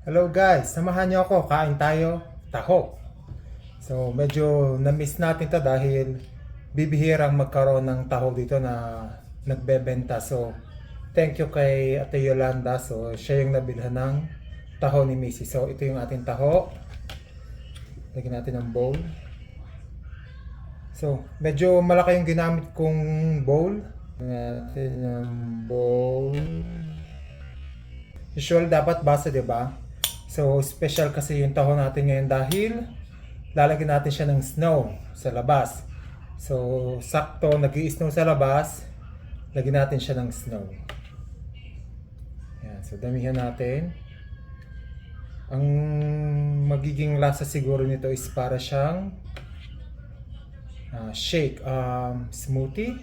Hello guys, samahan niyo ako, kain tayo, taho. So medyo na-miss natin to dahil bibihirang magkaroon ng taho dito na nagbebenta. So thank you kay Ate Yolanda. So siya yung nabilhan ng taho ni Missy. So ito yung ating taho. Lagyan natin ng bowl. So medyo malaki yung ginamit kong bowl. Lagyan natin ng bowl. Usual dapat basa, 'di ba? So, special kasi yung taho natin ngayon dahil lalagyan natin siya ng snow sa labas. So, sakto nag-i-snow sa labas, lagyan natin siya ng snow. Yan, so damihan natin. Ang magiging lasa siguro nito is para siyang shake, smoothie.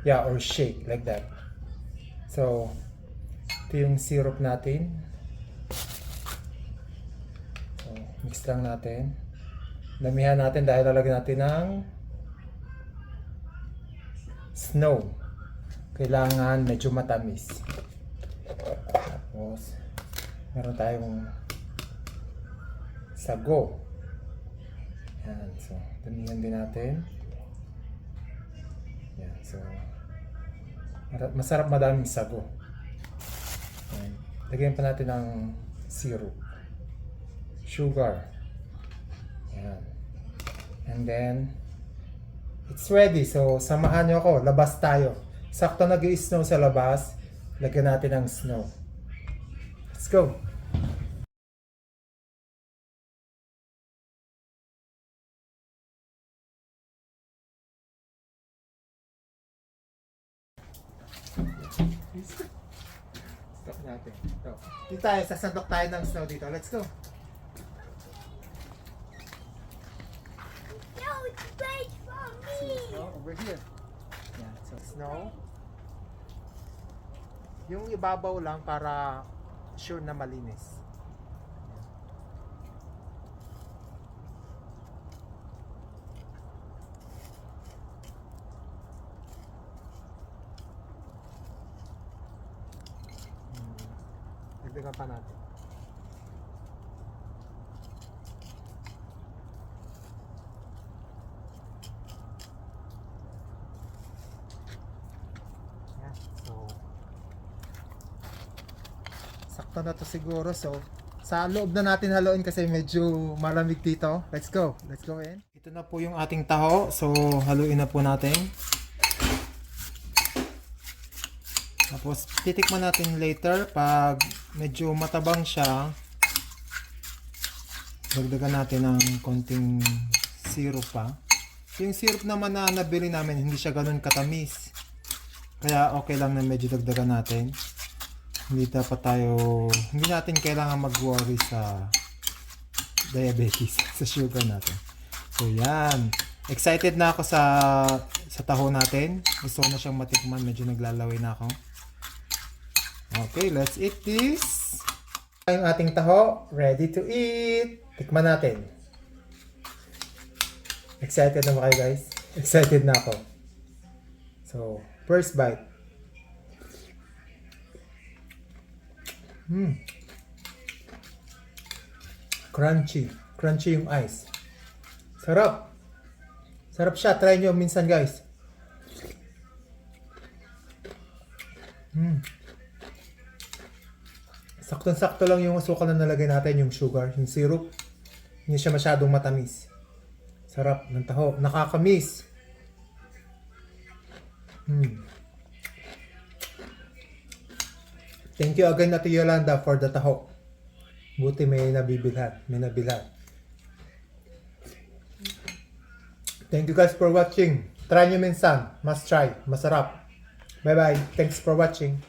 Yeah, or shake, like that. So, ito yung syrup natin. Mix lang natin. Damihan natin dahil lalagyan natin ng snow. Kailangan medyo matamis. Tapos, meron tayong sago. Yan. So, damihan din natin. Yan. So, masarap madaming sago. Yan. Lagyan pa natin ng syrup. Sugar. Yan. And then, it's ready. So, samahan nyo ako. Labas tayo. Sakto nag-i-snow sa labas. Lagyan natin ng snow. Let's go. Stop natin. Ito. Dito tayo. Sasandok tayo ng snow dito. Let's go. Snow over here. Yan. So, snow. Yung ibabaw lang para sure na malinis. Dagdagan pa natin. Sakto na to siguro. So, sa loob na natin haluin kasi medyo malamig dito. Let's go. Let's go in. Ito na po yung ating taho. So, haluin na po natin. Tapos, titikman natin later. Pag medyo matabang siya, dagdagan natin ng konting syrup pa. Yung syrup naman na nabili namin, hindi siya ganun katamis. Kaya okay lang na medyo dagdagan natin. Hindi natin kailangan mag-worry sa diabetes, sa sugar natin. So yan, excited na ako sa taho natin. Gusto ko na siyang matikman, medyo naglalaway na ako. Okay, let's eat this. Yung ating taho, ready to eat. Tikman natin. Excited na ba kayo guys? Excited na ako. So, first bite. Crunchy. Crunchy yung ice. Sarap. Sarap siya. Try nyo minsan guys. Sakto-sakto lang yung asukal na nalagay natin, yung sugar, yung syrup. Hindi siya masyadong matamis. Sarap ng taho. Nakakamiss. Thank you again Ate Yolanda for the taho. Buti may nabibilhan. Thank you guys for watching. Try nyo minsan. Must try. Masarap. Bye bye. Thanks for watching.